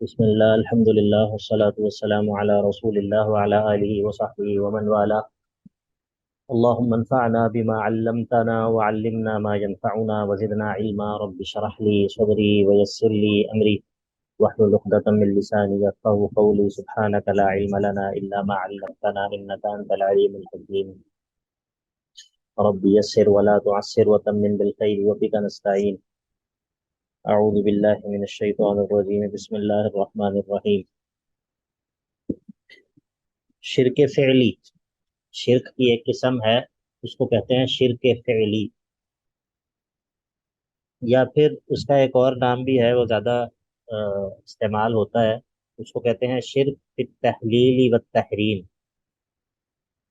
بسم الله الحمد لله والصلاة والسلام على رسول الله وعلى آله وصحبه ومن والاه. اللهم انفعنا بما علمتنا وعلمنا ما ينفعنا وزدنا علما. رب اشرح لي صدري ويسر لي أمري واحلل عقدة من لساني يفقهوا قولي. سبحانك لا علم لنا إلا ما علمتنا إنك أنت العليم الحكيم. رب يسر ولا تعسر وتمم بالخير وبك نستعين. أعوذ بالله من الشيطان الرجيم. بسم الله الرحمن الرحيم. شرک فعلی، شرک کی ایک قسم ہے، اس کو کہتے ہیں شرک فعلی، یا پھر اس کا ایک اور نام بھی ہے، وہ زیادہ استعمال ہوتا ہے، اس کو کہتے ہیں شرک فی التحلیل والتحریم.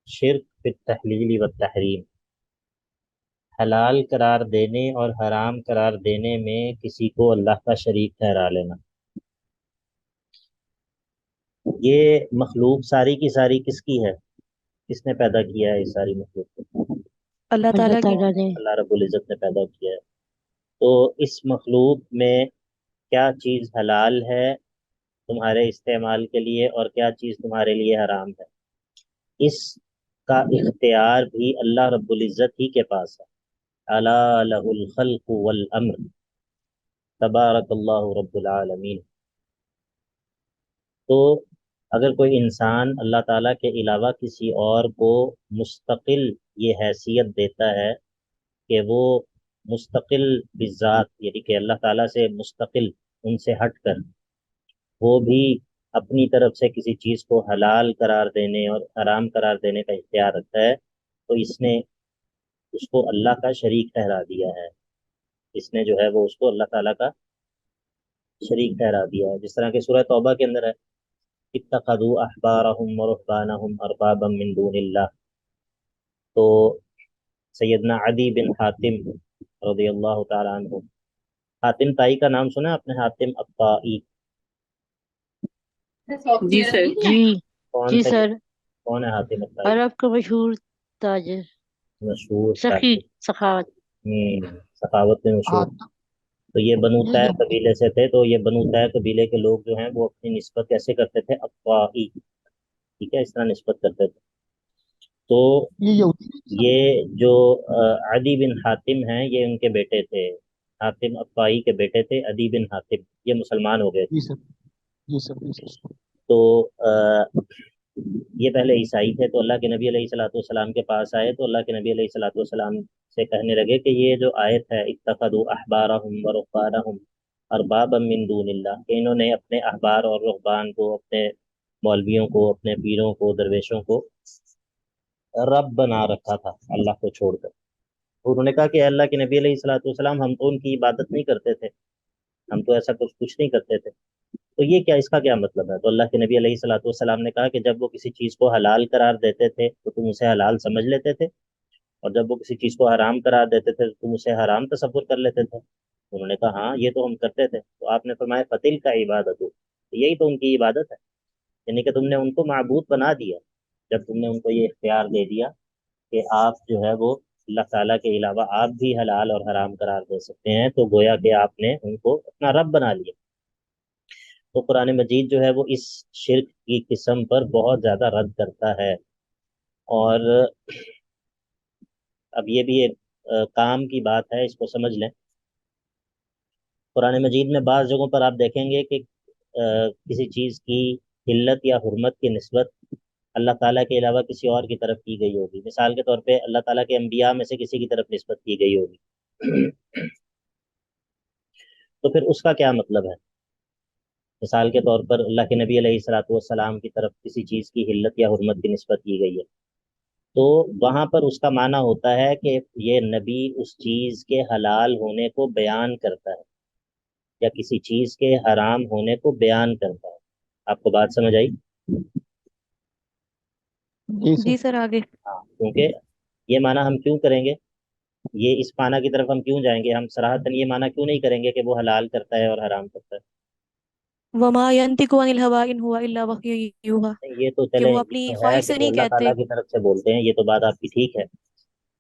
شرک فی التحلیل والتحریم، حلال قرار دینے اور حرام قرار دینے میں کسی کو اللہ کا شریک ٹھہرا لینا. یہ مخلوق ساری کی ساری کس کی ہے؟ کس نے پیدا کیا ہے؟ یہ ساری مخلوق کو اللہ اللہ تعالیٰ کی۔ تعالیٰ نے اللہ رب العزت نے پیدا کیا ہے. تو اس مخلوق میں کیا چیز حلال ہے تمہارے استعمال کے لیے اور کیا چیز تمہارے لیے حرام ہے، اس کا اختیار بھی اللہ رب العزت ہی کے پاس ہے. الا لہ الخلق والامر تبارک اللہ رب العالمین. تو اگر کوئی انسان اللہ تعالیٰ کے علاوہ کسی اور کو مستقل یہ حیثیت دیتا ہے کہ وہ مستقل بذات، یعنی کہ اللہ تعالیٰ سے مستقل، ان سے ہٹ کر وہ بھی اپنی طرف سے کسی چیز کو حلال قرار دینے اور حرام قرار دینے کا اختیار رکھتا ہے، تو اس نے اس کو اللہ کا شریک ٹھہرا دیا ہے. اس نے جو ہے وہ اس کو اللہ تعالیٰ کا شریک ٹھہرا دیا ہے. جس طرح کہ سورہ توبہ کے اندر ہے، اتخذوا احبارهم ورهبانهم اربابا من دون اللہ. تو سیدنا عدی بن حاتم رضی اللہ تعالیٰ عنہ، حاتم تائی کا نام سنا ہے آپ نے؟ حاتم الطائی جی سر۔ جی کون جی تھے؟ سر، کون ہے حاتم الطائی؟ عرب کا مشہور تاجر، مشہور سخی تاجر، سخاوت۔ سخاوت میں مشہور. تو یہ بنو طے جی قبیلے سے تھے. تو یہ بنو طے قبیلے کے لوگ جو ہیں وہ اپنی نسبت کیسے کرتے تھے؟ الطائی، ٹھیک ہے، اس طرح نسبت کرتے تھے. تو یہ جو عدی بن حاتم ہیں، یہ ان کے بیٹے تھے. حاتم الطائی کے بیٹے تھے عدی بن حاتم. یہ مسلمان ہو گئے تھے. جی سر، جی سر، جی سر۔ تو یہ پہلے عیسائی تھے. تو اللہ کے نبی علیہ الصلوۃ والسلام کے پاس آئے تو اللہ کے نبی علیہ الصلوۃ والسلام سے کہنے لگے کہ یہ جو آیت ہے اتخذوا احبارهم ورهبانهم اربابا من دون اللہ، کہ انہوں نے اپنے احبار اور رہبان کو، اپنے مولویوں کو، اپنے پیروں کو، درویشوں کو رب بنا رکھا تھا اللہ کو چھوڑ کر. انہوں نے کہا کہ اللہ کے نبی علیہ الصلوۃ والسلام، ہم تو ان کی عبادت نہیں کرتے تھے، ہم تو ایسا کچھ نہیں کرتے تھے. تو یہ کیا، اس کا کیا مطلب ہے؟ تو اللہ کے نبی علیہ الصلوۃ والسلام نے کہا کہ جب وہ کسی چیز کو حلال قرار دیتے تھے تو تم اسے حلال سمجھ لیتے تھے، اور جب وہ کسی چیز کو حرام قرار دیتے تھے تو تم اسے حرام تصور کر لیتے تھے. انہوں نے کہا ہاں یہ تو ہم کرتے تھے. تو آپ نے فرمایا فتل کا عبادت ہو، یہی تو ان کی عبادت ہے. یعنی کہ تم نے ان کو معبود بنا دیا جب تم نے ان کو یہ اختیار دے دیا کہ آپ جو ہے وہ اللہ تعالیٰ کے علاوہ آپ بھی حلال اور حرام قرار دے سکتے ہیں. تو گویا کہ آپ نے ان کو اپنا رب بنا لیا. تو قرآن مجید جو ہے وہ اس شرک کی قسم پر بہت زیادہ رد کرتا ہے. اور اب یہ بھی ایک کام کی بات ہے، اس کو سمجھ لیں. قرآن مجید میں بعض جگہوں پر آپ دیکھیں گے کہ کسی چیز کی حلت یا حرمت کی نسبت اللہ تعالیٰ کے علاوہ کسی اور کی طرف کی گئی ہوگی. مثال کے طور پہ اللہ تعالیٰ کے انبیاء میں سے کسی کی طرف نسبت کی گئی ہوگی. تو پھر اس کا کیا مطلب ہے؟ مثال کے طور پر اللہ کے نبی علیہ الصلوۃ والسلام کی طرف کسی چیز کی حلت یا حرمت کی نسبت کی گئی ہے، تو وہاں پر اس کا معنی ہوتا ہے کہ یہ نبی اس چیز کے حلال ہونے کو بیان کرتا ہے یا کسی چیز کے حرام ہونے کو بیان کرتا ہے. آپ کو بات سمجھ آئی؟ جی جی سر۔ سر، آگے۔ ہاں، کیونکہ یہ معنی ہم کیوں کریں گے، یہ اس معنی کی طرف ہم کیوں جائیں گے؟ ہم صراحتاً یہ معنی کیوں نہیں کریں گے کہ وہ حلال کرتا ہے اور حرام کرتا ہے؟ وما ينطق عن الهوى ان هو الا وحی یوحی، یہ تو کہ چلے، وہ یہ اپنی تو ہے خواہش کہ سے وہ نہیں اللہ کہتے۔ تعالیٰ کی طرف سے بولتے ہیں، یہ تو بات آپ کی ٹھیک ہے.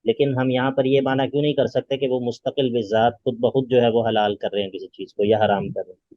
لیکن ہم یہاں پر یہ معنی کیوں نہیں کر سکتے کہ وہ مستقل بذات خود بخود جو ہے وہ حلال کر رہے ہیں کسی چیز کو یا حرام کر رہے ہیں؟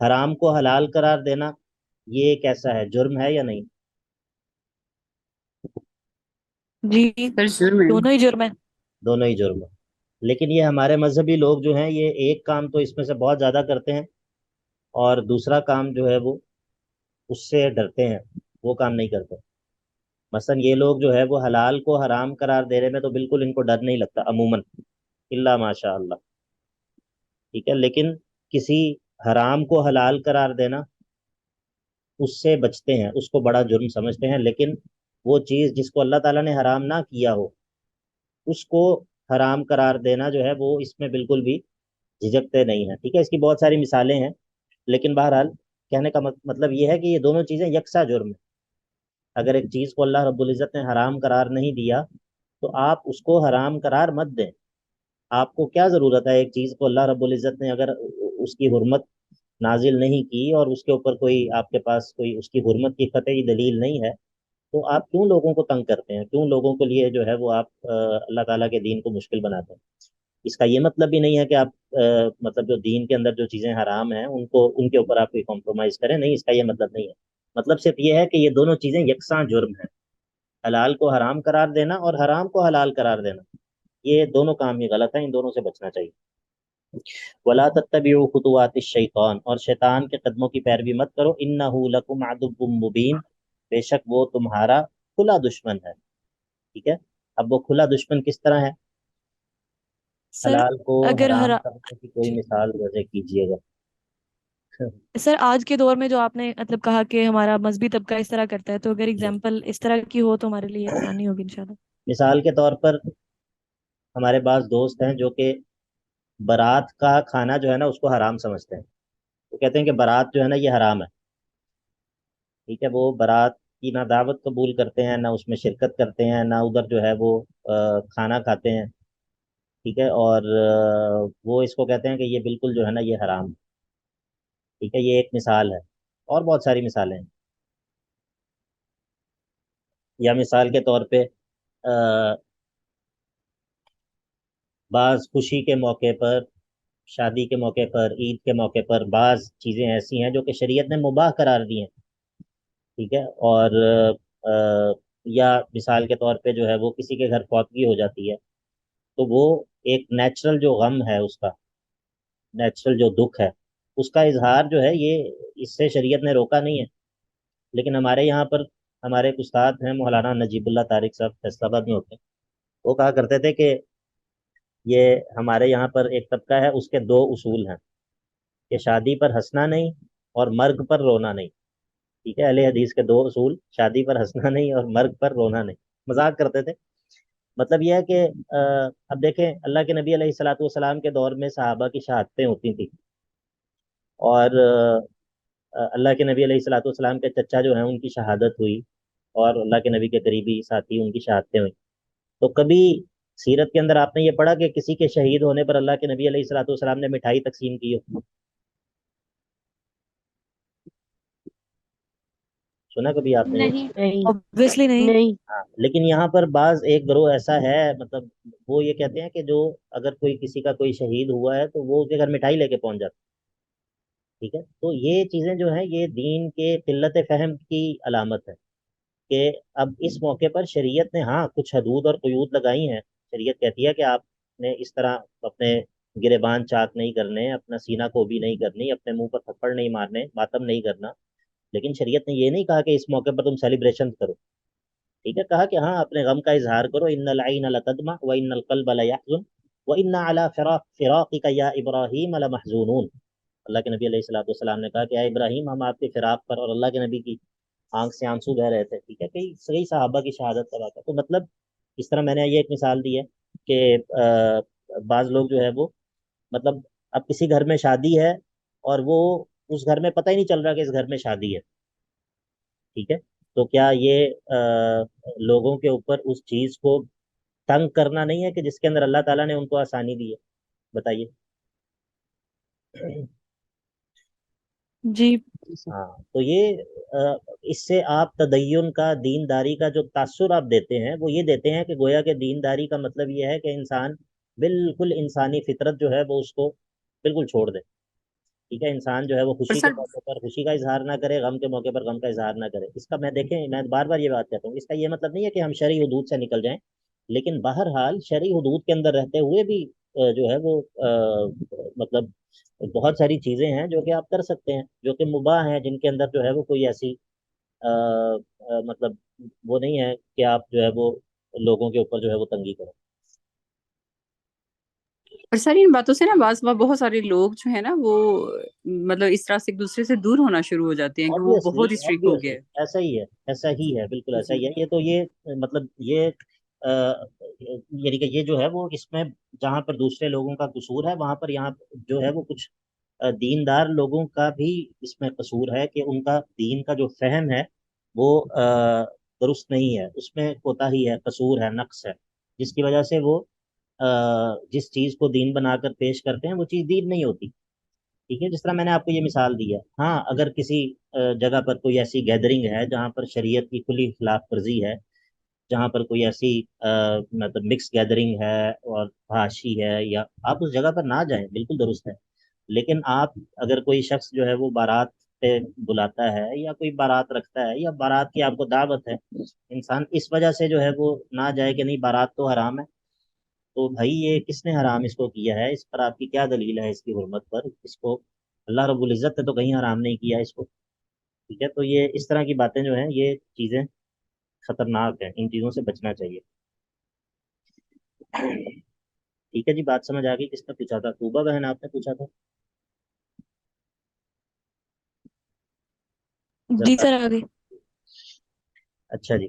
حرام کو حلال قرار دینا یہ کیسا ہے، جرم ہے یا نہیں؟ جی سر جرم ہے۔ دونوں ہی جرم ہے۔ دونوں ہی جرم ہے، لیکن یہ ہمارے مذہبی لوگ جو ہیں یہ ایک کام تو اس میں سے بہت زیادہ کرتے ہیں اور دوسرا کام جو ہے وہ اس سے ڈرتے ہیں، وہ کام نہیں کرتے۔ مثلا یہ لوگ جو ہے وہ حلال کو حرام قرار دینے میں تو بالکل ان کو ڈر نہیں لگتا عموماً، الا ماشاء اللہ، ٹھیک ہے، لیکن کسی حرام کو حلال قرار دینا اس سے بچتے ہیں، اس کو بڑا جرم سمجھتے ہیں، لیکن وہ چیز جس کو اللہ تعالیٰ نے حرام نہ کیا ہو اس کو حرام قرار دینا جو ہے وہ اس میں بالکل بھی جھجکتے نہیں ہیں، ٹھیک ہے۔ اس کی بہت ساری مثالیں ہیں، لیکن بہرحال کہنے کا مطلب یہ ہے کہ یہ دونوں چیزیں یکساں جرم ہیں۔ اگر ایک چیز کو اللہ رب العزت نے حرام قرار نہیں دیا تو آپ اس کو حرام قرار مت دیں۔ آپ کو کیا ضرورت ہے ایک چیز کو اللہ رب العزت نے اگر اس کی حرمت نازل نہیں کی اور اس کے اوپر کوئی آپ کے پاس کوئی اس کی حرمت کی قطعی دلیل نہیں ہے تو آپ کیوں لوگوں کو تنگ کرتے ہیں، کیوں لوگوں کے لیے جو ہے وہ آپ اللہ تعالیٰ کے دین کو مشکل بناتے ہیں؟ اس کا یہ مطلب بھی نہیں ہے کہ آپ مطلب جو دین کے اندر جو چیزیں حرام ہیں ان کے اوپر آپ کوئی کمپرومائز کریں، نہیں، اس کا یہ مطلب نہیں ہے۔ مطلب صرف یہ ہے کہ یہ دونوں چیزیں یکساں جرم ہیں، حلال کو حرام قرار دینا اور حرام کو حلال قرار دینا، یہ دونوں کام ہی غلط ہیں، ان دونوں سے بچنا چاہیے۔ ولا تتبعوا خطوات الشیطان، اور شیطان کے قدموں کی پیروی مت کرو، انہ لکم عدو مبین، بے شک وہ تمہارا کھلا دشمن ہے، ٹھیک ہے۔ اب وہ کھلا دشمن کس طرح ہے؟ سر حلال کو اگر حرام ہر کرنے کی کوئی جی مثال وضع کیجیے گا۔ سر آج کے دور میں جو آپ نے مطلب کہا کہ ہمارا مذہبی طبقہ اس طرح کرتا ہے، تو اگر اگزامپل اس طرح کی ہو تو ہمارے لیے آسانی ہوگی انشاءاللہ۔ مثال کے طور پر ہمارے بعض دوست ہیں جو کہ بارات کا کھانا جو ہے نا اس کو حرام سمجھتے ہیں، وہ کہتے ہیں کہ بارات جو ہے نا یہ حرام ہے، ٹھیک ہے۔ وہ بارات کی نہ دعوت قبول کرتے ہیں، نہ اس میں شرکت کرتے ہیں، نہ ادھر جو ہے وہ کھانا کھاتے ہیں، ٹھیک ہے، اور وہ اس کو کہتے ہیں کہ یہ بالکل جو ہے نا یہ حرام ہے، ٹھیک ہے۔ یہ ایک مثال ہے، اور بہت ساری مثالیں ہیں۔ یا مثال کے طور پہ بعض خوشی کے موقع پر، شادی کے موقع پر، عید کے موقع پر بعض چیزیں ایسی ہیں جو کہ شریعت نے مباح قرار دی ہیں، ٹھیک ہے، اور یا مثال کے طور پہ جو ہے وہ کسی کے گھر فوتگی ہو جاتی ہے تو وہ ایک نیچرل جو غم ہے، اس کا نیچرل جو دکھ ہے اس کا اظہار جو ہے یہ اس سے شریعت نے روکا نہیں ہے، لیکن ہمارے یہاں پر ہمارے ایک استاد ہیں مولانا نجیب اللہ طارق صاحب، فیصل آباد میں ہوتے ہیں، وہ کہا کرتے تھے کہ یہ ہمارے یہاں پر ایک طبقہ ہے، اس کے دو اصول ہیں کہ شادی پر ہنسنا نہیں اور مرگ پر رونا نہیں، ٹھیک ہے۔ اہل حدیث کے دو اصول، شادی پر ہنسنا نہیں اور مرگ پر رونا نہیں، مذاق کرتے تھے۔ مطلب یہ ہے کہ اب دیکھیں اللہ کے نبی علیہ الصلوۃ والسلام کے دور میں صحابہ کی شہادتیں ہوتی تھیں، اور اللہ کے نبی علیہ الصلوۃ والسلام کے چچا جو ہیں ان کی شہادت ہوئی، اور اللہ کے نبی کے قریبی ساتھی ان کی شہادتیں ہوئی، تو کبھی سیرت کے اندر آپ نے یہ پڑھا کہ کسی کے شہید ہونے پر اللہ کے نبی علیہ الصلوۃ والسلام نے مٹھائی تقسیم کی ہو؟ سنا کبھی آپ نے یہ؟ نہیں۔ نہیں obviously نہیں۔ نہیں ہاں، لیکن یہاں پر بعض ایک گروہ ایسا ہے، مطلب وہ یہ کہتے ہیں کہ جو اگر کوئی کسی کا کوئی شہید ہوا ہے تو وہ اس کے گھر مٹھائی لے کے پہنچ جاتا ہے، ٹھیک ہے۔ تو یہ چیزیں جو ہیں یہ دین کے قلت فہم کی علامت ہے کہ اب اس موقع پر شریعت نے ہاں کچھ حدود اور قیود لگائی ہیں، شریعت کہتی ہے کہ آپ نے اس طرح اپنے گریبان چاک نہیں کرنے، اپنا سینہ کو بھی نہیں کرنی، اپنے منہ پر تھپڑ نہیں مارنے، ماتم نہیں کرنا، لیکن شریعت نے یہ نہیں کہا کہ اس موقع پر تم سیلیبریشن کرو، ٹھیک ہے۔ کہا کہ ہاں اپنے غم کا اظہار کرو، ان العین لتدمع وان القلب لیحزن وانا علی فراقک یا ابراہیم لمحزونون۔ اللہ کے نبی علیہ الصلوۃ والسلام نے کہا کہ اے ابراہیم ہم آپ کے فراق پر، اور اللہ کے نبی کی آنکھ سے آنسو بہ رہے تھے، ٹھیک ہے، کئی صحیح صحابہ کی شہادت کا واقعہ۔ تو مطلب اس طرح میں نے یہ ایک مثال دی ہے کہ بعض لوگ جو ہے وہ مطلب اب کسی گھر میں شادی ہے اور وہ اس گھر میں پتہ ہی نہیں چل رہا کہ اس گھر میں شادی ہے، ٹھیک ہے، تو کیا یہ لوگوں کے اوپر اس چیز کو تنگ کرنا نہیں ہے کہ جس کے اندر اللہ تعالیٰ نے ان کو آسانی دی ہے؟ بتائیے۔ جی ہاں، تو یہ اس سے آپ تدین کا، دینداری کا جو تاثر آپ دیتے ہیں وہ یہ دیتے ہیں کہ گویا کہ دینداری کا مطلب یہ ہے کہ انسان بالکل انسانی فطرت جو ہے وہ اس کو بالکل چھوڑ دے، ٹھیک ہے، انسان جو ہے وہ پر خوشی کے سر موقع پر خوشی کا اظہار نہ کرے، غم کے موقع پر غم کا اظہار نہ کرے. اس کا میں دیکھیں، میں بار بار یہ بات کہتا ہوں، اس کا یہ مطلب نہیں ہے کہ ہم شرعی حدود سے نکل جائیں، لیکن بہرحال شرعی حدود کے اندر رہتے ہوئے بھی جو ہے وہ مطلب بہت ساری چیزیں ہیں جو کہ آپ کر سکتے ہیں، جو کہ مباح ہیں، جن کے اندر جو ہے وہ کوئی ایسی مطلب وہ نہیں ہے کہ آپ جو ہے وہ لوگوں کے اوپر جو ہے وہ تنگی کریں. پر سر ان باتوں سے نا بعض بہت سارے لوگ جو ہے نا وہ مطلب اس طرح سے ایک دوسرے سے دور ہونا شروع ہو جاتے ہیں کہ وہ آبویسلی بہت اسٹرکٹ ہو آبویسلی گیا ایسا ہی ہے، ایسا ہی ہے، بالکل ہے ایسا جی. ہی ہے. یہ تو یہ مطلب یہ یعنی کہ یہ جو ہے وہ اس میں جہاں پر دوسرے لوگوں کا قصور ہے، وہاں پر یہاں جو ہے وہ کچھ دیندار لوگوں کا بھی اس میں قصور ہے کہ ان کا دین کا جو فہم ہے وہ درست نہیں ہے، اس میں کوتاہی ہے، قصور ہے، نقص ہے، جس کی وجہ سے وہ جس چیز کو دین بنا کر پیش کرتے ہیں وہ چیز دین نہیں ہوتی. ٹھیک ہے، جس طرح میں نے آپ کو یہ مثال دی ہے. ہاں اگر کسی جگہ پر کوئی ایسی گیدرنگ ہے جہاں پر شریعت کی کھلی خلاف ورزی ہے، جہاں پر کوئی ایسی مطلب مکس گیدرنگ ہے اور فحاشی ہے، یا آپ اس جگہ پر نہ جائیں، بالکل درست ہے. لیکن آپ اگر کوئی شخص جو ہے وہ بارات پہ بلاتا ہے یا کوئی بارات رکھتا ہے یا بارات کی آپ کو دعوت ہے، انسان اس وجہ سے جو ہے وہ نہ جائے کہ نہیں بارات تو حرام ہے، تو بھائی یہ کس نے حرام اس کو کیا ہے؟ اس پر آپ کی کیا دلیل ہے اس کی حرمت پر؟ اس کو اللہ رب العزت نے تو کہیں حرام نہیں کیا اس کو. ٹھیک ہے، تو یہ اس طرح کی باتیں جو ہیں یہ چیزیں خطرناک ہیں، ان چیزوں سے بچنا چاہیے. ٹھیک ہے جی، بات سمجھ آ گئی؟ کس نے پوچھا تھا؟ طوبہ بہن آپ نے پوچھا تھا. جی ذرا سر آگے. اچھا جی.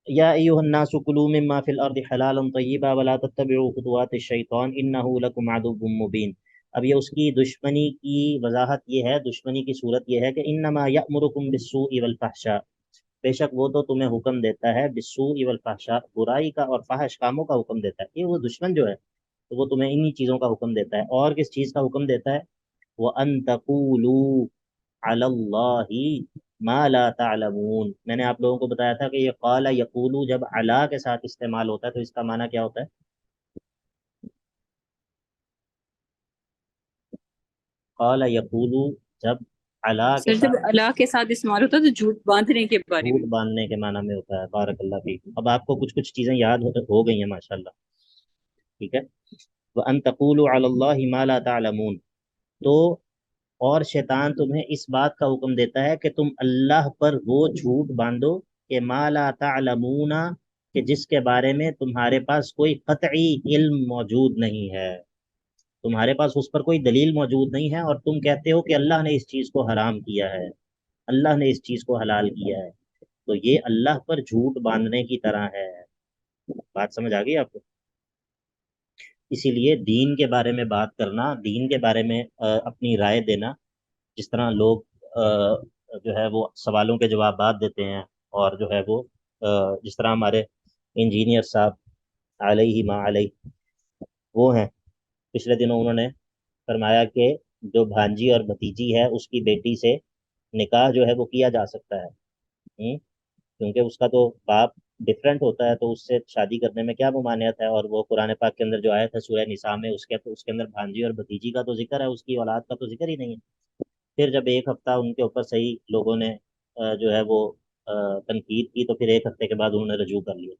یا ایھا الناس کلوا مما فی الارض حلالا طیبا ولا تتبعوا خطوات الشیطان انہ لکم عدو مبین. اب یہ اس کی دشمنی کی وضاحت یہ ہے، دشمنی کی صورت یہ ہے کہ انما یأمرکم بالسوء والفحشاء، بے شک وہ تو تمہیں حکم دیتا ہے بالسوء والفحشاء، برائی کا اور فحش کاموں کا حکم دیتا ہے. یہ وہ دشمن جو ہے تو وہ تمہیں انہی چیزوں کا حکم دیتا ہے. اور کس چیز کا حکم دیتا ہے؟ وَأَن تَقُولُوا عَلَى اللَّهِ ما لا تعلمون. میں نے آپ لوگوں کو بتایا تھا کہ یہ قال یقول جب علا کے ساتھ استعمال ہوتا ہے تو اس کا معنی کیا ہوتا ہے؟ قال یقول جب علا کے سر جب ساتھ اللہ کے ساتھ استعمال ہوتا ہے تو جھوٹ باندھنے کے بارے جھوٹ میں. باندھنے کے معنی میں ہوتا ہے. بارک اللہ فیک. اب آپ کو کچھ کچھ چیزیں یاد ہو گئی ہیں ماشاءاللہ. ٹھیک ہے، وَأَن تَقُولُوا عَلَى اللَّهِ مَا لَا تَعْلَمُونَ. تو اور شیطان تمہیں اس بات کا حکم دیتا ہے کہ تم اللہ پر وہ جھوٹ باندھو کہ ما لا تعلمون، کہ جس کے بارے میں تمہارے پاس کوئی قطعی علم موجود نہیں ہے، تمہارے پاس اس پر کوئی دلیل موجود نہیں ہے، اور تم کہتے ہو کہ اللہ نے اس چیز کو حرام کیا ہے، اللہ نے اس چیز کو حلال کیا ہے. تو یہ اللہ پر جھوٹ باندھنے کی طرح ہے. بات سمجھ آ گئی آپ کو؟ اسی لیے دین کے بارے میں بات کرنا، دین کے بارے میں اپنی رائے دینا، جس طرح لوگ جو ہے وہ سوالوں کے جوابات دیتے ہیں، اور جو ہے وہ جس طرح ہمارے انجینئر صاحب علیہ ما علیہ وہ ہیں، پچھلے دنوں انہوں نے فرمایا کہ جو بھانجی اور بھتیجی ہے اس کی بیٹی سے نکاح جو ہے وہ کیا جا سکتا ہے. کیونکہ اس کا تو باپ ڈفرینٹ ہوتا ہے، تو اس سے شادی کرنے میں کیا ممانعت ہے؟ اور وہ قرآن پاک کے اندر جو آیت ہے سورہ نساء میں، اس کے اندر بھانجی اور بھتیجی کا تو ذکر ہے، اس کی اولاد کا تو ذکر ہی نہیں ہے. پھر جب ایک ہفتہ ان کے اوپر صحیح لوگوں نے جو ہے وہ تنقید کی، تو پھر ایک ہفتے کے بعد انہوں نے رجوع کر لیا.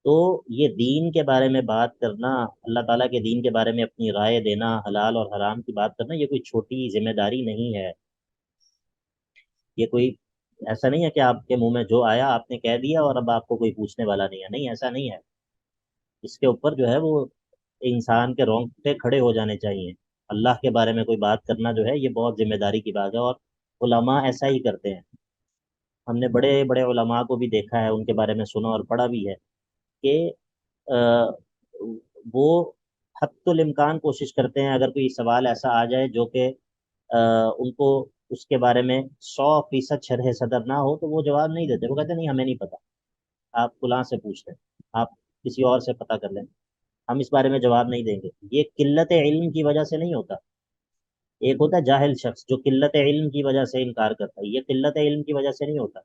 تو یہ دین کے بارے میں بات کرنا، اللہ تعالیٰ کے دین کے بارے میں اپنی رائے دینا، حلال اور حرام کی بات کرنا، یہ کوئی چھوٹی ذمہ داری نہیں ہے. یہ کوئی ایسا نہیں ہے کہ آپ کے منہ میں جو آیا آپ نے کہہ دیا اور اب آپ کو کوئی پوچھنے والا نہیں ہے. نہیں، ایسا نہیں ہے. اس کے اوپر جو ہے وہ انسان کے رونگٹے کھڑے ہو جانے چاہیے. اللہ کے بارے میں کوئی بات کرنا جو ہے یہ بہت ذمہ داری کی بات ہے، اور علماء ایسا ہی کرتے ہیں. ہم نے بڑے بڑے علماء کو بھی دیکھا ہے، ان کے بارے میں سنا اور پڑھا بھی ہے کہ وہ حتی الامکان کوشش کرتے ہیں اگر کوئی سوال ایسا آ جائے جو کہ ان کو اس کے بارے میں 100% شرح صدر نہ ہو، تو وہ جواب نہیں دیتے. وہ کہتے ہیں نہیں ہمیں نہیں پتا، آپ فلاں سے پوچھ لیں، آپ کسی اور سے پتہ کر لیں، ہم اس بارے میں جواب نہیں دیں گے. یہ قلت علم کی وجہ سے نہیں ہوتا. ایک ہوتا ہے جاہل شخص جو قلت علم کی وجہ سے انکار کرتا ہے، یہ قلت علم کی وجہ سے نہیں ہوتا،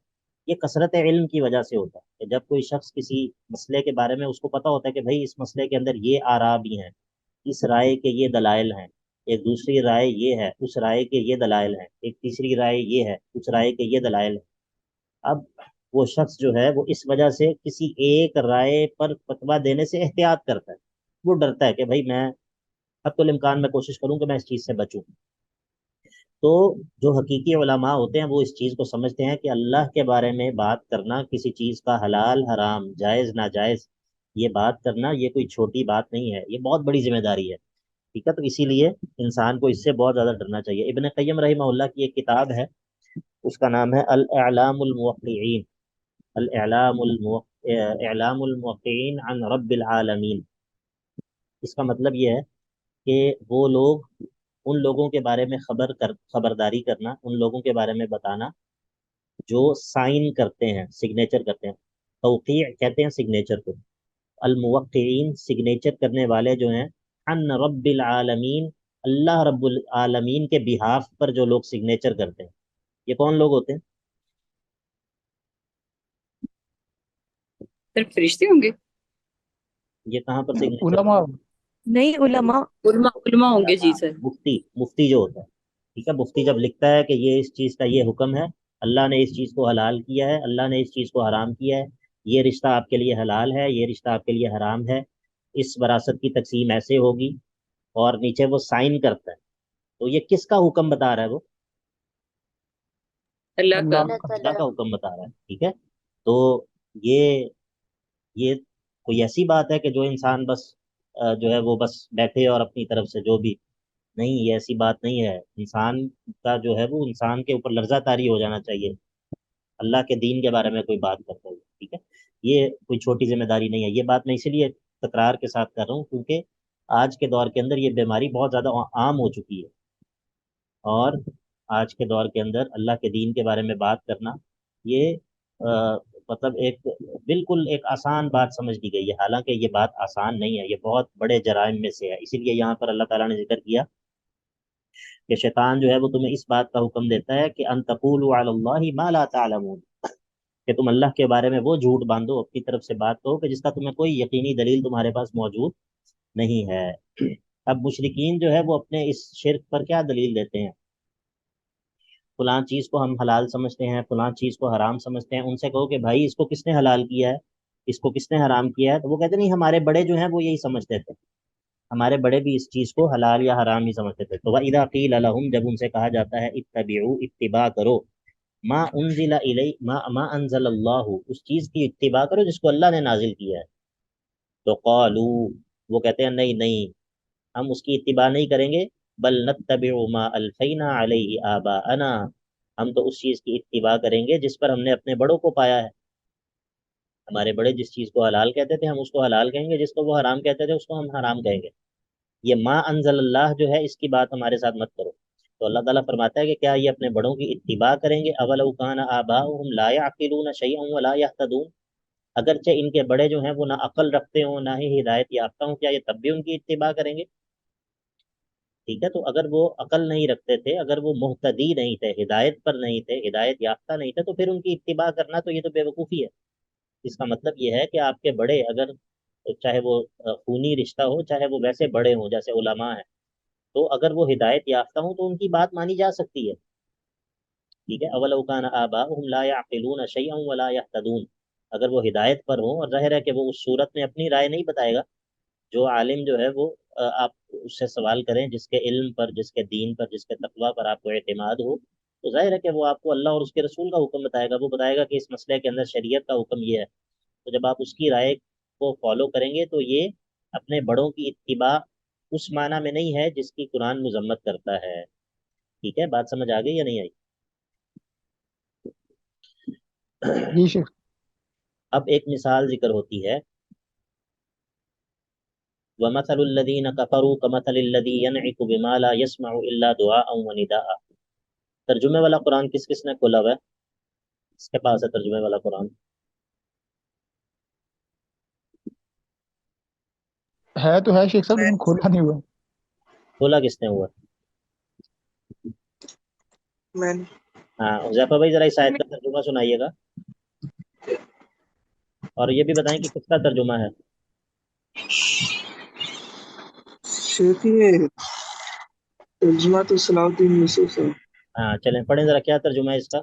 یہ کثرت علم کی وجہ سے ہوتا ہے. کہ جب کوئی شخص کسی مسئلے کے بارے میں اس کو پتہ ہوتا ہے کہ بھئی اس مسئلے کے اندر یہ آراء بھی ہیں، اس رائے کے یہ دلائل ہیں، ایک دوسری رائے یہ ہے، اس رائے کے یہ دلائل ہیں، ایک تیسری رائے یہ ہے، اس رائے کے یہ دلائل ہیں۔ اب وہ شخص جو ہے وہ اس وجہ سے کسی ایک رائے پر فتویٰ دینے سے احتیاط کرتا ہے، وہ ڈرتا ہے کہ بھائی میں حتی الامکان میں کوشش کروں کہ میں اس چیز سے بچوں۔ تو جو حقیقی علماء ہوتے ہیں وہ اس چیز کو سمجھتے ہیں کہ اللہ کے بارے میں بات کرنا، کسی چیز کا حلال حرام جائز ناجائز یہ بات کرنا، یہ کوئی چھوٹی بات نہیں ہے، یہ بہت بڑی ذمہ داری ہے، ٹھیک ہے۔ تو اسی لیے انسان کو اس سے بہت زیادہ ڈرنا چاہیے۔ ابن قیم رحمہ اللہ کی ایک کتاب ہے، اس کا نام ہے الاعلام الموقعین، اعلام الموقعین عن رب العالمین۔ اس کا مطلب یہ ہے کہ وہ لوگ، ان لوگوں کے بارے میں خبرداری کرنا، ان لوگوں کے بارے میں بتانا جو سائن کرتے ہیں، سگنیچر کرتے ہیں، توقیع کہتے ہیں سگنیچر کو، الموقعین سگنیچر کرنے والے جو ہیں، عن رب العالمین اللہ رب العالمین کے بہاف پر جو لوگ سگنیچر کرتے ہیں، یہ کون لوگ ہوتے ہیں؟ صرف فرشتے ہوں گے؟ یہ کہاں پر سگنیچر؟ علماء نہیں، علماء۔ علماء ہوں گے، جی سر۔ مفتی جو ہوتا ہے، ٹھیک ہے، مفتی جب لکھتا ہے کہ یہ اس چیز کا یہ حکم ہے، اللہ نے اس چیز کو حلال کیا ہے، اللہ نے اس چیز کو حرام کیا ہے، یہ رشتہ آپ کے لیے حلال ہے، یہ رشتہ آپ کے لیے حرام ہے، اس وراثت کی تقسیم ایسے ہوگی، اور نیچے وہ سائن کرتا ہے، تو یہ کس کا حکم بتا رہا ہے؟ وہ اللہ کا۔ اللہ کا حکم بتا رہا ہے، ٹھیک ہے۔ تو یہ کوئی ایسی بات ہے کہ جو انسان بس جو ہے وہ بس بیٹھے اور اپنی طرف سے جو بھی، نہیں، یہ ایسی بات نہیں ہے۔ انسان کا جو ہے وہ انسان کے اوپر لرزہ طاری ہو جانا چاہیے اللہ کے دین کے بارے میں کوئی بات کرتا ہے، ٹھیک ہے۔ یہ کوئی چھوٹی ذمہ داری نہیں ہے۔ یہ بات میں اسی لیے تکرار کے ساتھ کر رہا ہوں کیونکہ آج کے دور کے اندر یہ بیماری بہت زیادہ عام ہو چکی ہے، اور آج کے دور کے اندر اللہ کے دین کے بارے میں بات کرنا یہ مطلب ایک بالکل ایک آسان بات سمجھ لی گئی ہے، حالانکہ یہ بات آسان نہیں ہے، یہ بہت بڑے جرائم میں سے ہے۔ اسی لیے یہاں پر اللہ تعالیٰ نے ذکر کیا کہ شیطان جو ہے وہ تمہیں اس بات کا حکم دیتا ہے کہ ان تقولوا علی اللہ ما لا تعلمون، کہ تم اللہ کے بارے میں وہ جھوٹ باندھو، اپنی طرف سے بات کہو کہ جس کا تمہیں کوئی یقینی دلیل تمہارے پاس موجود نہیں ہے۔ اب مشرکین جو ہے وہ اپنے اس شرک پر کیا دلیل دیتے ہیں؟ فلاں چیز کو ہم حلال سمجھتے ہیں، فلاں چیز کو حرام سمجھتے ہیں، ان سے کہو کہ بھائی اس کو کس نے حلال کیا ہے، اس کو کس نے حرام کیا ہے، تو وہ کہتے نہیں، ہمارے بڑے جو ہیں وہ یہی سمجھتے تھے، ہمارے بڑے بھی اس چیز کو حلال یا حرام ہی سمجھتے تھے۔ تو وَإِذَا قِيلَ لَهُمْ، جب ان سے کہا جاتا ہے اتبعوا، اتباع کرو، ما انزل الی ما انزل اللہ، اس چیز کی اتباع کرو جس کو اللہ نے نازل کیا ہے، تو قالوا، وہ کہتے ہیں نہیں نہیں، ہم اس کی اتباع نہیں کریں گے، بل نتبع ما الفینا علیہ آباءنا، ہم تو اس چیز کی اتباع کریں گے جس پر ہم نے اپنے بڑوں کو پایا ہے۔ ہمارے بڑے جس چیز کو حلال کہتے تھے ہم اس کو حلال کہیں گے، جس کو وہ حرام کہتے تھے اس کو ہم حرام کہیں گے۔ یہ ما انزل اللہ جو ہے اس کی بات ہمارے ساتھ مت کرو۔ تو اللہ تعالیٰ فرماتا ہے کہ کیا یہ اپنے بڑوں کی اتباع کریں گے؟ اولو کان آباؤہم لا یعقلون شیئا ولا یہتدون، اگرچہ ان کے بڑے جو ہیں وہ نہ عقل رکھتے ہوں نہ ہی ہدایت یافتہ ہوں، کیا یہ تب بھی ان کی اتباع کریں گے؟ ٹھیک ہے، تو اگر وہ عقل نہیں رکھتے تھے، اگر وہ مہتدی نہیں تھے، ہدایت پر نہیں تھے، ہدایت یافتہ نہیں تھے، تو پھر ان کی اتباع کرنا تو یہ تو بے وقوفی ہے۔ اس کا مطلب یہ ہے کہ آپ کے بڑے اگر چاہے وہ خونی رشتہ ہو، چاہے وہ ویسے بڑے ہوں جیسے علماء ہیں، تو اگر وہ ہدایت یافتہ ہوں تو ان کی بات مانی جا سکتی ہے، ٹھیک ہے۔ اولو کان آباؤہم لا یعقلون شیئا ولا یہتدون، اگر وہ ہدایت پر ہوں، اور ظاہر ہے کہ وہ اس صورت میں اپنی رائے نہیں بتائے گا، جو عالم جو ہے وہ آپ اس سے سوال کریں جس کے علم پر، جس کے دین پر، جس کے تقویٰ پر آپ کو اعتماد ہو، تو ظاہر ہے کہ وہ آپ کو اللہ اور اس کے رسول کا حکم بتائے گا، وہ بتائے گا کہ اس مسئلے کے اندر شریعت کا حکم یہ ہے۔ تو جب آپ اس کی رائے کو فالو کریں گے تو یہ اپنے بڑوں کی اتباع اس معنی میں نہیں ہے جس کی قرآن مذمت کرتا ہے، ٹھیک ہے۔ بات سمجھ آ گئی یا نہیں آئی؟ جی شیخ۔ اب ایک مثال ذکر ہوتی ہے، وَمَثَلُ الَّذِينَ كَفَرُوا كَمَثَلِ الَّذِي يَنْعِقُ بِمَا لَا يَسْمَعُ إِلَّا دُعَاءً وَنِدَاءً۔ ترجمے والا قرآن کس کس نے کھولا ہوا ہے؟ اس کے پاس ہے ترجمے والا قرآن؟ ہے تو ہے شیخ صاحب، لیکن کھولا نہیں ہوا۔ کھولا کس نے ہوا؟ میں ہاں حذیفہ بھائی ذرا اس آیت کا ترجمہ سنائیے گا، اور یہ بھی بتائیں کہ کس کا ترجمہ ہے۔ شیخ یہ ترجمہ تو صلاح الدین یوسف ہے۔ ہاں چلیں پڑھیں ذرا، کیا ترجمہ ہے اس کا؟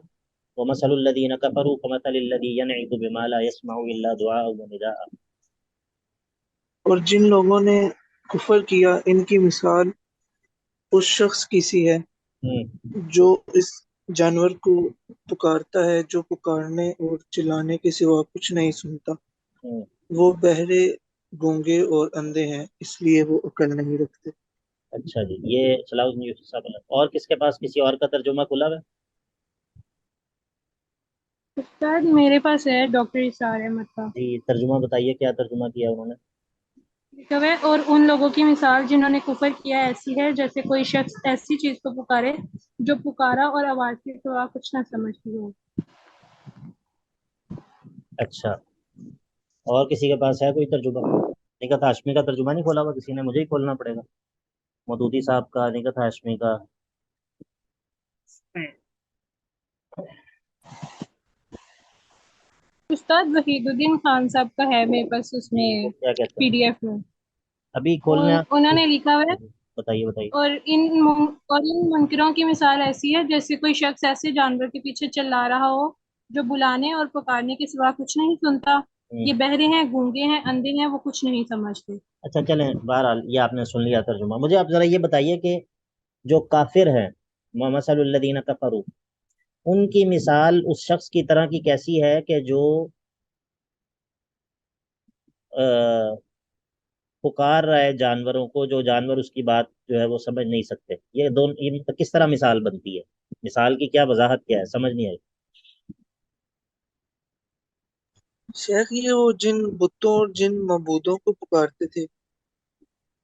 وَمَثَلُ الَّذِينَ كَفَرُوا كَمَثَلِ الَّذِي يَنْعِقُ بِمَا لَا يَسْمَعُ إِلَّا دُعَاءً وَنِدَاءً۔ اور جن لوگوں نے کفر کیا ان کی مثال اس شخص کی سی ہے جو اس جانور کو پکارتا ہے جو پکارنے اور چلانے کے سوا کچھ نہیں سنتا۔ وہ بہرے، گونگے اور اندھے ہیں، اس لیے وہ عقل نہیں رکھتے۔ اچھا جی، یہ صلاح الدین یوسف صاحب نے۔ اور کس کے پاس کسی اور کا ترجمہ کھلا ہے؟ استاد میرے پاس ہے ڈاکٹر اسرار احمد کا، جی ترجمہ بتائیے، کیا ترجمہ کیا انہوں نے؟ لکھا ہوا ہے اور ان لوگوں کی مثال جنہوں نے کفر کیا ایسی ہے جیسے کوئی شخص ایسی چیز کو پکارے جو پکارا اور آواز کے سوا کچھ نہ سمجھتی ہو۔ اچھا، اور کسی کے پاس ہے کوئی ترجمہ؟ نکت ہاشمی کا ترجمہ نہیں کھولا ہوا کسی نے؟ مجھے ہی کھولنا پڑے گا۔ مودودی صاحب کا، نکت ہاشمی کا۔ استاد وحید الدین خان صاحب کا ہے میرے پاس اس میں وہ کیا کہتا پی ہے؟ ڈی ایف میں، ابھی اور کھولنا۔ انہوں نے لکھا ہوا ہے بتائیے بتائیے۔ اور ان منکروں کی مثال ایسی ہے جیسے کوئی شخص ایسے جانور کے پیچھے چلا رہا ہو جو بلانے اور پکارنے کے سوا کچھ نہیں سنتا۔ یہ بہرے ہیں، گونگے ہیں، اندھے ہیں، وہ کچھ نہیں سمجھتے۔ اچھا چلیں، بہرحال یہ آپ نے سن لیا ترجمہ۔ مجھے آپ ذرا یہ بتائیے کہ جو کافر ہیں، وَمَثَلُ الَّذِينَ كَفَرُوا، ان کی مثال اس شخص کی طرح کی کیسی ہے کہ جو پکار رہا ہے جانوروں کو، جو جانور اس کی بات جو ہے وہ سمجھ نہیں سکتے۔ یہ دونوں ان کا کس طرح مثال بنتی ہے؟ مثال کی کیا وضاحت کیا ہے؟ سمجھ نہیں آئی۔ شیخ یہ وہ جن بتوں اور جن معبودوں کو پکارتے تھے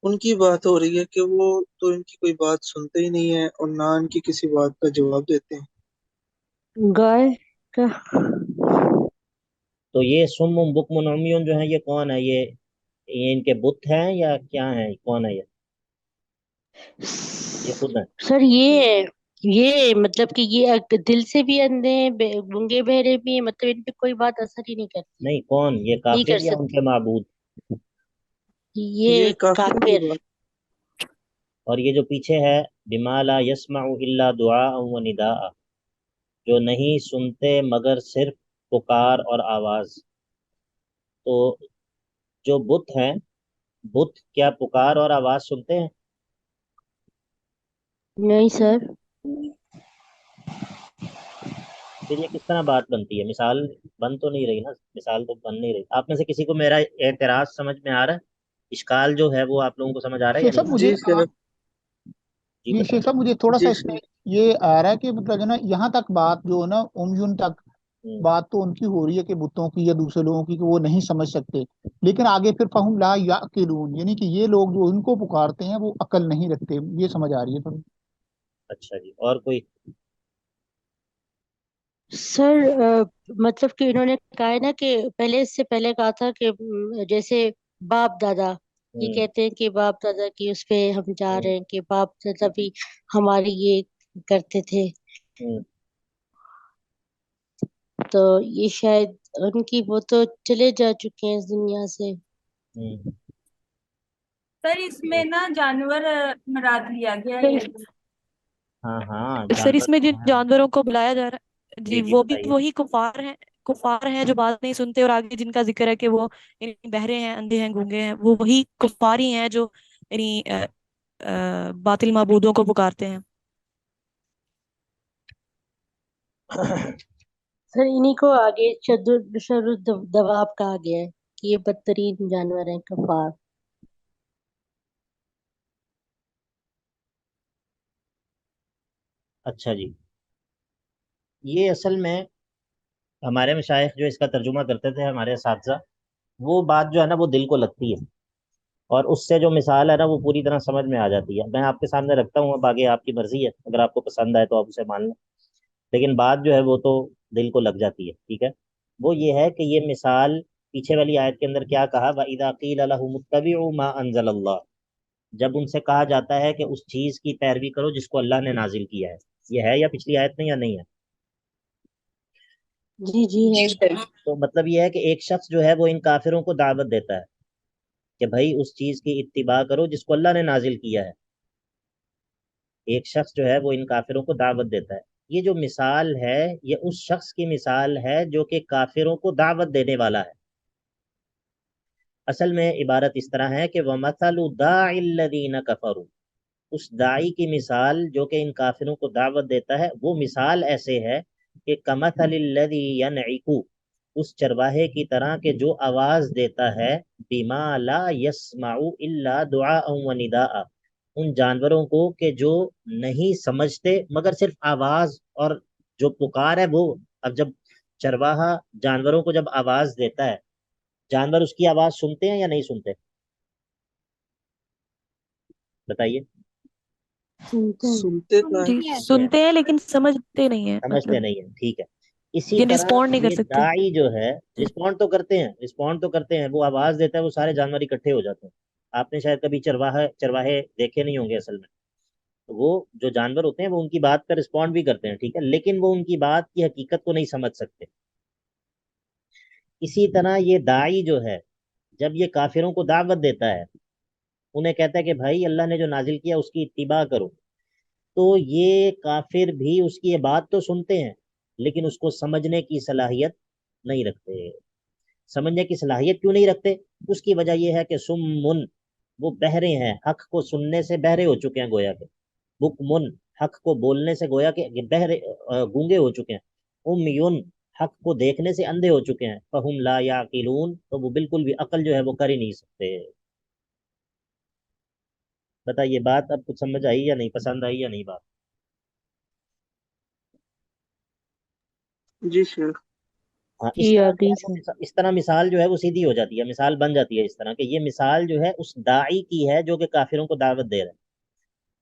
ان کی بات ہو رہی ہے کہ وہ تو ان کی کوئی بات سنتے ہی نہیں ہیں اور نہ ان کی کسی بات کا جواب دیتے ہیں۔ گائے کا تو یہ سم بکم عمیون جو ہیں یہ کون ہے؟ یہ ان کے بت ہیں یا کیا ہیں؟ کون ہے یہ خود ہیں؟ سر یہ مطلب کہ یہ دل سے بھی اندھے ہیں، گنگے بہرے بھی ہیں، مطلب ان پہ کوئی بات اثر ہی نہیں کرتی، نہیں، کون یہ نہیں کر کافر یا ان سکتی کے معبود؟ یہ یہ کافروں کی کافر۔ بات۔ اور یہ جو پیچھے ہے بما لا يسمع الا دعاء و نداء، جو نہیں سنتے مگر صرف پکار اور آواز، تو جو بت ہیں، بت کیا پکار اور آواز سنتے ہیں؟ نہیں سر، پھر یہ کس طرح بات بنتی ہے؟ مثال بن تو نہیں رہی نا، مثال تو بن نہیں رہی۔ آپ میں سے کسی کو میرا اعتراض سمجھ میں آ رہا ہے؟ اشکال جو ہے وہ آپ لوگوں کو سمجھ آ رہا ہے یا شیخ صاحب نہیں؟ مجھے جی شیخ، جی جی بتائیں۔ شیخ صاحب مجھے تھوڑا سا جی اس میں شیخ۔ یہ آ رہا ہے کہ مطلب جو نا یہاں تک بات جو ہے نا امیون تک ہوں، بات تو ان کی ہو رہی ہے کہ بتوں کی یا دوسرے لوگوں کی کہ وہ نہیں سمجھ سکتے، لیکن آگے پھر فہم لا یعقلون، یعنی کہ یہ لوگ جو ان کو پکارتے ہیں وہ عقل نہیں رکھتے، یہ سمجھ آ رہی ہے تھوڑی۔ اچھا جی، اور کوئی؟ سر مطلب کہ انہوں نے کہا ہے نا کہ پہلے اس سے پہلے کہا تھا کہ جیسے باپ دادا، یہ ہوں، کہتے ہیں کہ باپ دادا کی اس پہ ہم جا ہوں، رہے ہیں کہ باپ دادا بھی ہماری یہ کرتے تھے، ہوں، تو یہ شاید ان کی وہ تو چلے جا چکے ہیں اس دنیا سے۔ ہوں۔ سر اس میں نا جانور مراد لیا گیا ہے پھر یہ۔ ہاں ہاں، سر جانور اس میں تو جن ہیں۔ جانوروں کو بلایا جا رہا ہے جی جی جی وہ بھی بتائیے۔ وہی کفار ہیں جو بات نہیں سنتے، اور آگے جن کا ذکر ہے کہ وہ یعنی بہرے ہیں، اندھے ہیں، گونگے ہیں، وہ وہی کفار ہی ہیں جو یعنی باطل معبودوں کو پکارتے ہیں۔ سر انہی کو آگے شر الدواب کہا گیا ہے کہ یہ بدترین جانور ہیں، کفار۔ اچھا جی، یہ اصل میں ہمارے مشائخ جو اس کا ترجمہ کرتے تھے، ہمارے اساتذہ، وہ بات جو ہے نا وہ دل کو لگتی ہے، اور اس سے جو مثال ہے نا وہ پوری طرح سمجھ میں آ جاتی ہے۔ میں آپ کے سامنے رکھتا ہوں، اب آگے آپ کی مرضی ہے، اگر آپ کو پسند آئے تو آپ اسے مان لیں، لیکن بات جو ہے وہ تو دل کو لگ جاتی ہے۔ ٹھیک ہے، وہ یہ ہے کہ یہ مثال پیچھے والی آیت کے اندر کیا کہا، وَإِذَا قِيلَ لَهُمُ اتَّبِعُوا مَا أَنزَلَ اللَّهُ، جب ان سے کہا جاتا ہے کہ اس چیز کی پیروی کرو جس کو اللہ نے نازل کیا ہے۔ یہ ہے یا پچھلی آیت میں یا نہیں ہے؟ جی جی ہے۔ تو مطلب یہ ہے کہ ایک شخص جو ہے وہ ان کافروں کو دعوت دیتا ہے کہ بھائی اس چیز کی اتباع کرو جس کو اللہ نے نازل کیا ہے، ایک شخص جو ہے وہ ان کافروں کو دعوت دیتا ہے. یہ جو مثال ہے یہ اس شخص کی مثال ہے جو کہ کافروں کو دعوت دینے والا ہے. اصل میں عبارت اس طرح ہے کہ وَمَثَلُ دَاعِ الَّذِينَ كَفَرُوا، اس داعی کی مثال جو کہ ان کافروں کو دعوت دیتا ہے وہ مثال ایسے ہے کہ کَمَثَلِ الَّذِي يَنْعِقُ، اس چرواہے کی طرح کہ جو آواز دیتا ہے بِمَا لَا يَسْمَعُ إِلَّا دُعَاءً وَنِدَاءً، ان جانوروں کو کہ جو نہیں سمجھتے مگر صرف آواز اور جو پکار ہے وہ. اب جب چرواہا جانوروں کو جب آواز دیتا ہے، جانور اس کی آواز سنتے ہیں یا نہیں سنتے؟ بتائیے. سنتے ہیں. سنتے تو جی ہیں. سنتے ہیں لیکن سمجھتے نہیں ہیں، سمجھتے مطلب نہیں ہیں، ٹھیک ہے. اسی لیکن طرح رسپونڈ نہیں کر یہ سکتے. داعی جو ہے جی رسپونڈ تو کرتے ہیں، رسپونڈ تو کرتے ہیں، وہ آواز دیتا ہے وہ سارے جانور اکٹھے ہو جاتے ہیں. آپ نے شاید کبھی چرواہے دیکھے نہیں ہوں گے اصل میں. وہ جو جانور ہوتے ہیں وہ ان کی بات کا رسپونڈ بھی کرتے ہیں، ٹھیک ہے، لیکن وہ ان کی بات کی حقیقت کو نہیں سمجھ سکتے. اسی طرح یہ داعی جو ہے جب یہ کافروں کو دعوت دیتا ہے، انہیں کہتا ہے کہ بھائی اللہ نے جو نازل کیا اس کی اتباع کرو، تو یہ کافر بھی اس کی یہ بات تو سنتے ہیں لیکن اس کو سمجھنے کی صلاحیت نہیں رکھتے. سمجھنے کی صلاحیت کیوں نہیں رکھتے؟ اس کی وجہ یہ ہے کہ سمن، وہ بہرے ہیں، حق کو سننے سے بہرے ہو چکے ہیں گویا کہ. بکمن، حق کو بولنے سے گویا کہ بہرے گونگے ہو چکے ہیں. امیون، حق کو دیکھنے سے اندھے ہو چکے ہیں. فہم لا یعقلون، تو وہ بالکل بھی عقل جو ہے وہ کر ہی نہیں سکتے. بتائیے بات اب کچھ سمجھ آئی یا نہیں، پسند آئی یا نہیں بات؟ جی شیخ. ہاں، جی آگئی سر. اس طرح مثال جو ہے وہ سیدھی ہو جاتی ہے، مثال بن جاتی ہے اس طرح کہ یہ مثال جو ہے اس داعی کی ہے جو کہ کافروں کو دعوت دے رہا ہے.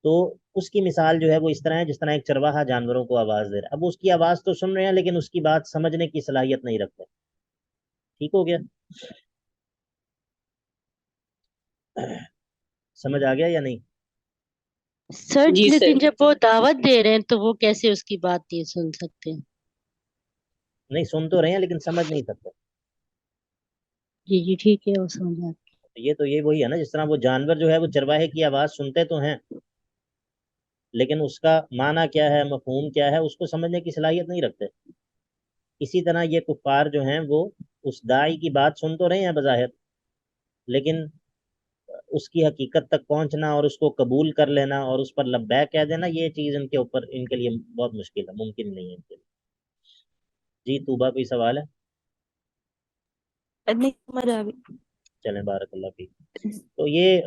تو اس کی مثال جو ہے وہ اس طرح ہے جس طرح ایک چرواہا جانوروں کو آواز دے رہا ہے. اب اس کی آواز تو سن رہے ہیں لیکن اس کی بات سمجھنے کی صلاحیت نہیں رکھتے. ٹھیک ہو گیا؟ سمجھ آ گیا یا نہیں؟ سر جی لیکن سر. جب وہ دعوت دے رہے ہیں تو وہ کیسے اس کی بات نہیں سن سکتے؟ نہیں، سن تو رہے ہیں لیکن سمجھ نہیں سکتے. جی جی ٹھیک ہے، وہ سمجھ آ یہ وہی ہے نا، جس طرح وہ جانور جو ہے وہ چرواہے کی آواز سنتے تو ہیں لیکن اس کا معنی کیا ہے، مفہوم کیا ہے، اس کو سمجھنے کی صلاحیت نہیں رکھتے. اسی طرح یہ کفار جو ہیں وہ اس داعی کی بات سن تو رہے ہیں بظاہر، لیکن اس کی حقیقت تک پہنچنا اور اس کو قبول کر لینا اور اس پر لبیک کہہ دینا، یہ چیز ان کے لیے بہت مشکل ہے، ممکن نہیں ہے ان کے لیے. جی طوبہ کوئی سوال ہے؟ نہیں سمجھ آ گئی. چلیں بارک اللہ فیک. تو یہ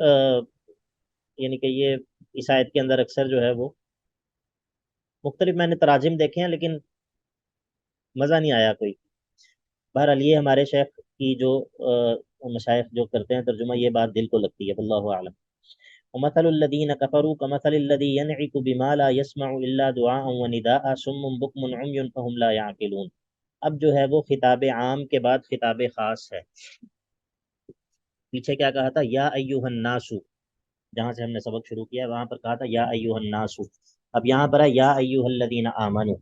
یعنی کہ یہ اس آیت کے اندر اکثر جو ہے وہ مختلف میں نے تراجم دیکھے ہیں لیکن مزہ نہیں آیا کوئی. بہرحال یہ ہمارے شیخ کی جو مشائخ جو کرتے ہیں ترجمہ، یہ بات دل کو لگتی ہے، واللہ اعلم. ومثل الذين كفروا كمثل الذي ينعق بما لا يسمع الا دعاء ونداء صم بكم عمي فهم لا يعقلون. اب جو ہے وہ خطاب عام کے بعد خطاب خاص ہے. پیچھے کیا کہا تھا؟ یا ایھا الناس، جہاں سے ہم نے سبق شروع کیا وہاں پر کہا تھا یا ایھا الناس. اب یہاں پر ہے یا ایھا الذین آمنوا،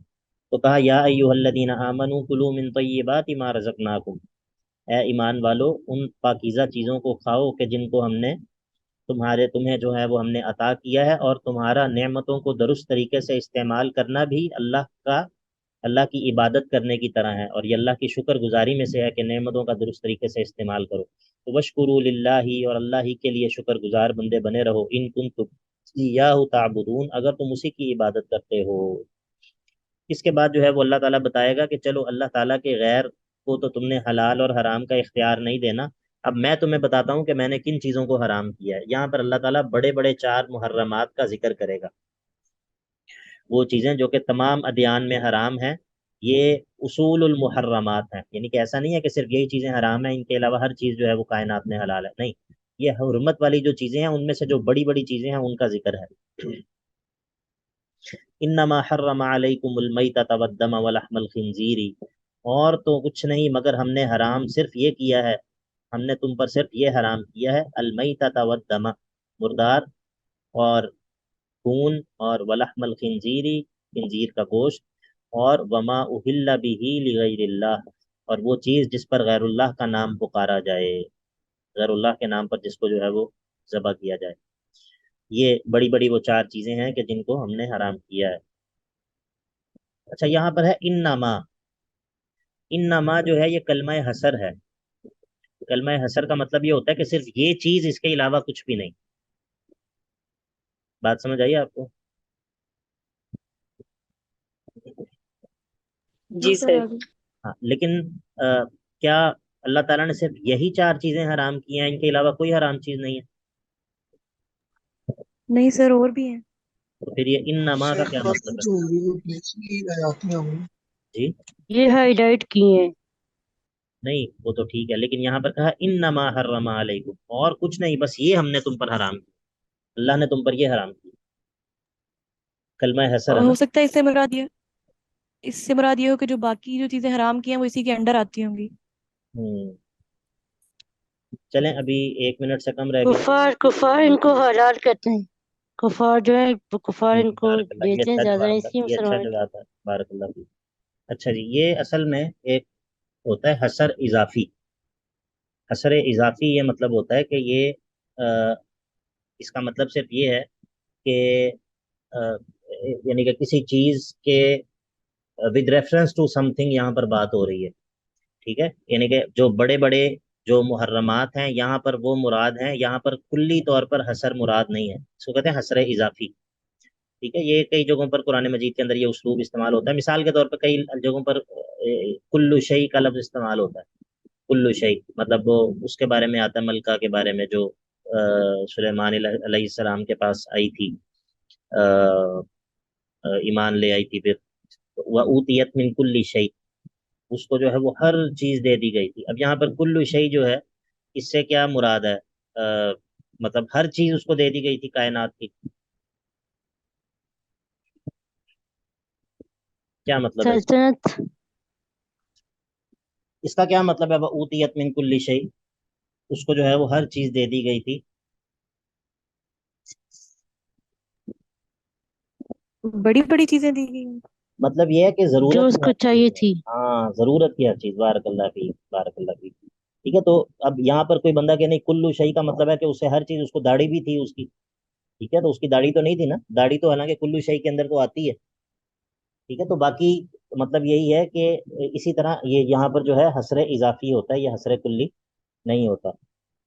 تو کہا یا ایھا الذین آمنوا کلوا من طیبات ما رزقناکم، اے ایمان والو ان پاکیزہ چیزوں کو کھاؤ کہ جن کو ہم نے تمہیں جو ہے وہ ہم نے عطا کیا ہے. اور تمہارا نعمتوں کو درست طریقے سے استعمال کرنا بھی اللہ کی عبادت کرنے کی طرح ہے، اور یہ اللہ کی شکر گزاری میں سے ہے کہ نعمتوں کا درست طریقے سے استعمال کرو. تو وشکروا للہ، اور اللہ ہی کے لیے شکر گزار بندے بنے رہو. ان کنتم ایاہ تعبدون، اگر تم اسی کی عبادت کرتے ہو. اس کے بعد جو ہے وہ اللہ تعالیٰ بتائے گا کہ چلو اللہ تعالیٰ کے غیر کو تو تم نے حلال اور حرام کا اختیار نہیں دینا، اب میں تمہیں بتاتا ہوں کہ میں نے کن چیزوں کو حرام کیا ہے. یہاں پر اللہ تعالیٰ بڑے بڑے 4 محرمات کا ذکر کرے گا. وہ چیزیں جو کہ تمام ادیان میں حرام ہیں، یہ اصول المحرمات ہیں. یعنی کہ ایسا نہیں ہے کہ صرف یہی چیزیں حرام ہیں، ان کے علاوہ ہر چیز جو ہے وہ کائنات میں حلال ہے، نہیں. یہ حرمت والی جو چیزیں ہیں ان میں سے جو بڑی بڑی چیزیں ہیں ان کا ذکر ہے. انما حرم علیکم المیتۃ والدم ولحم الخنزیر، اور تو کچھ نہیں مگر ہم نے حرام صرف یہ کیا ہے، ہم نے تم پر صرف یہ حرام کیا ہے، المیتۃ والدم، مردار اور خون، اور ولحم الخنزیر، خنزیر کا گوشت، اور وما اہل بہ لغیر اللہ، اور وہ چیز جس پر غیر اللہ کا نام پکارا جائے، غیر اللہ کے نام پر جس کو جو ہے وہ ذبح کیا جائے. یہ بڑی بڑی وہ 4 چیزیں ہیں کہ جن کو ہم نے حرام کیا ہے۔ اچھا یہاں پر ہے انما، انما جو ہے یہ کلمہ حصر ہے۔ کلمہ حصر کا مطلب یہ ہوتا ہے کہ صرف یہ چیز، اس کے علاوہ کچھ بھی نہیں۔ بات سمجھ آئی آپ کو؟ جی سر سر۔ آگے۔ ہاں لیکن کیا اللہ تعالیٰ نے صرف یہی 4 چیزیں حرام کی ہیں، ان کے علاوہ کوئی حرام چیز نہیں ہے؟ نہیں سر، اور بھی ہیں۔ تو پھر یہ انما کا کیا مطلب ہے؟ جو ہوگی وہ پیچھے آیاتیں ہوں گی۔ جی یہ ہائی لائٹ کی ہیں۔ نہیں وہ تو ٹھیک ہے، لیکن یہاں پر کہا انما حرم علیکم، اور کچھ نہیں، بس یہ ہم نے تم پر حرام کیا، اللہ نے تم پر یہ حرام کیا۔ کلمہ حصر اور ہے نا۔ ہو سکتا ہے اس سے مراد یہ ہو کہ جو باقی جو چیزیں حرام کی ہیں وہ اسی کے انڈر آتی ہوں گی۔ ہوں چلیں ابھی 1 منٹ سے کم رہ گئے۔ کفار ان کو حلال کرتے ہیں، کفار جو ہے وہ کفار ان کو بارک اللہ، یہ دیتے ہیں اچھا زیادہ، جواب اس ہے، لیے یہ اچھا مسلمان۔ جواب ہے، بارک اللہ فیک۔ اچھا جی، یہ اصل میں ایک ہوتا ہے حصر اضافی۔ حصر اضافی یہ مطلب ہوتا ہے کہ یہ اس کا مطلب صرف یہ ہے کہ یعنی کہ کسی چیز کے with reference to something یہاں پر بات ہو رہی ہے، ٹھیک ہے، یعنی کہ جو بڑے بڑے جو محرمات ہیں یہاں پر وہ مراد ہیں، یہاں پر کلی طور پر حصر مراد نہیں ہے، اس کو کہتے ہیں حصر اضافی، ٹھیک ہے۔ یہ کئی جگہوں پر قرآن مجید کے اندر یہ اسلوب استعمال ہوتا ہے، مثال کے طور پر کئی جگہوں پر کلو شیء کا لفظ استعمال ہوتا ہے۔ کلو شیء مطلب وہ اس کے بارے میں آتا ہے، ملکہ کے بارے میں جو سلیمان علیہ السلام کے پاس آئی تھی، ایمان لے آئی تھی، پھر وَأُوتِيَتْ مِن كُلِّ شَيْءٍ، اس کو جو ہے وہ ہر چیز دے دی گئی تھی۔ اب یہاں پر کلو شیء جو ہے اس سے کیا مراد ہے؟ مطلب ہر چیز اس کو دے دی گئی تھی کائنات کی، کیا مطلب ہے سلطنت، اس کا کیا مطلب ہے وَأُوتِيَتْ مِن كُلِّ شَيْءٍ؟ اس کو جو ہے وہ ہر چیز دے دی گئی تھی۔ بڑی بڑی چیزیں دی گئی ہیں۔ مطلب یہ ہے کہ جو ضرورت اس کی کو ہر چیز چاہیے ہے، تھی۔ ہاں ضرورت کی ہر چیز، بارک اللہ فیک، بارک اللہ فیک، ٹھیک ہے۔ تو اب یہاں پر کوئی بندہ کہ نہیں کلو شیء کا مطلب ہے کہ اسے ہر چیز، اس کو داڑھی بھی تھی اس کی، ٹھیک ہے، تو اس کی داڑھی تو نہیں تھی نا، داڑھی تو حالانکہ کلو شیء کے اندر تو آتی ہے، ٹھیک ہے۔ تو باقی مطلب یہی ہے کہ اسی طرح یہ یہاں پر جو ہے حصر اضافی ہوتا ہے، یہ حصر کلی نہیں ہوتا۔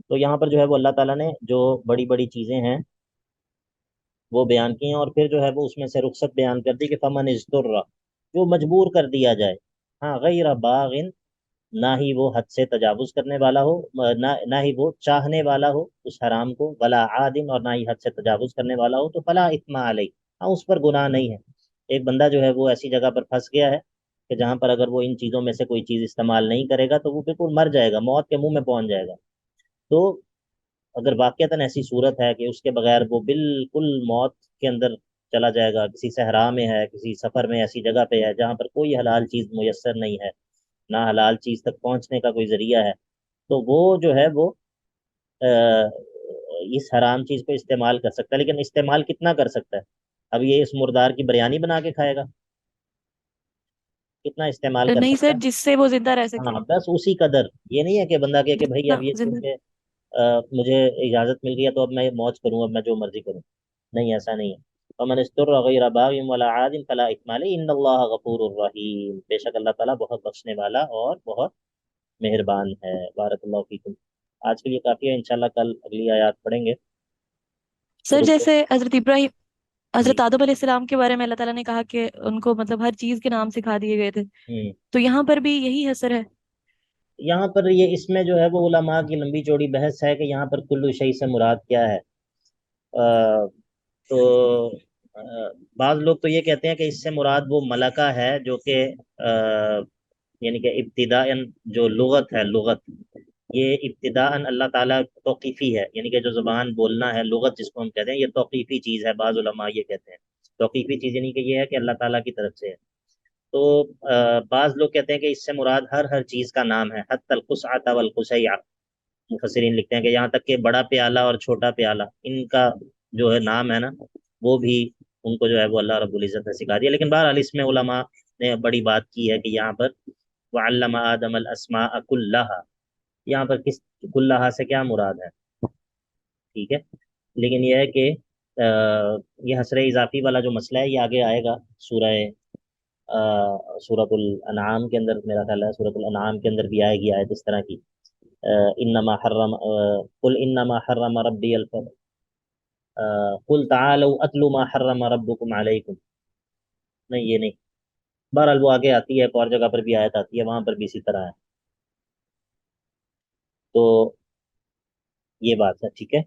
تو یہاں پر جو ہے وہ اللہ تعالیٰ نے جو بڑی بڑی چیزیں ہیں وہ بیان کی ہیں، اور پھر جو ہے وہ اس میں سے رخصت بیان کر دی کہ فمن اضطر، جو مجبور کر دیا جائے، ہاں غیر باغ، نہ ہی وہ حد سے تجاوز کرنے والا ہو، نہ ہی وہ چاہنے والا ہو اس حرام کو، ولا عادن، اور نہ ہی حد سے تجاوز کرنے والا ہو، تو فلا اثم علیہ، ہاں اس پر گناہ نہیں ہے۔ ایک بندہ جو ہے وہ ایسی جگہ پر پھنس گیا ہے کہ جہاں پر اگر وہ ان چیزوں میں سے کوئی چیز استعمال نہیں کرے گا تو وہ بالکل مر جائے گا، موت کے منہ میں پہنچ جائے گا۔ تو اگر واقعتاً ایسی صورت ہے کہ اس کے بغیر وہ بالکل موت کے اندر چلا جائے گا، کسی صحرا میں ہے، کسی سفر میں ایسی جگہ پہ ہے جہاں پر کوئی حلال چیز میسر نہیں ہے، نہ حلال چیز تک پہنچنے کا کوئی ذریعہ ہے، تو وہ جو ہے وہ اس حرام چیز کو استعمال کر سکتا ہے، لیکن استعمال کتنا کر سکتا ہے؟ اب یہ اس مردار کی بریانی بنا کے کھائے گا؟ کتنا استعمال کر نہیں سکتا سر، ہے؟ جس سے وہ زندہ رہ سکے، ہاں بس اسی قدر، یہ نہیں ہے کہ بندہ کہے کہ بھائی جتنا اب یہ زندہ۔ چیزیں مجھے اجازت مل گئی ہے تو اب میں موج کروں، اب میں جو مرضی کروں، نہیں ایسا نہیں ہے۔ ومن استر غیر باغ ولا عاد فلا اثم علیہ ان اللہ غفور الرحیم، بے شک اللہ تعالیٰ بہت بخشنے والا اور بہت مہربان ہے۔ بارک اللہ فیکم۔ آج کے لیے کافی ہے، انشاءاللہ کل اگلی آیات پڑھیں گے۔ سر گفتگو جیسے جی حضرت آدم علیہ السلام کے بارے میں اللہ تعالیٰ نے کہا کہ ان کو مطلب ہر چیز کے نام سکھا دیے گئے تھے، ہوں تو یہاں پر بھی یہی حصر ہے۔ یہاں پر یہ اس میں جو ہے وہ علماء کی لمبی چوڑی بحث ہے کہ یہاں پر کلو شیء سے مراد کیا ہے۔ تو بعض لوگ تو یہ کہتے ہیں کہ اس سے مراد وہ ملکہ ہے جو کہ یعنی کہ ابتداءً جو لغت ہے، لغت یہ ابتداءً اللہ تعالیٰ توقیفی ہے، یعنی کہ جو زبان بولنا ہے، لغت جس کو ہم کہتے ہیں، یہ توقیفی چیز ہے، بعض علماء یہ کہتے ہیں توقیفی چیز یعنی کہ یہ ہے کہ اللہ تعالیٰ کی طرف سے ہے۔ تو بعض لوگ کہتے ہیں کہ اس سے مراد ہر چیز کا نام ہے، حتی القصعۃ والقصیع، مفسرین لکھتے ہیں کہ یہاں تک کہ بڑا پیالہ اور چھوٹا پیالہ، ان کا جو ہے نام ہے نا، وہ بھی ان کو جو ہے وہ اللہ رب العزت نے سکھا دیا۔ لیکن بہرحال اس میں علماء نے بڑی بات کی ہے کہ یہاں پر وعلم آدم الاسماء کلہا، یہاں پر کس کلہا سے کیا مراد ہے، ٹھیک ہے، لیکن یہ ہے کہ یہ حسر اضافی والا جو مسئلہ ہے یہ آگے آئے گا سورۃ الانعام کے اندر، میرا خیال ہے سورۃ الانعام کے اندر بھی آئے گی آیت اس طرح کی، انما حرم قل انما حرم ربی قل تعالوا اتل ما حرم ربکم علیکم، نہیں یہ نہیں، بہرحال وہ آگے آتی ہے، ایک اور جگہ پر بھی آیت آتی ہے، وہاں پر بھی اسی طرح ہے، تو یہ بات ہے، ٹھیک ہے۔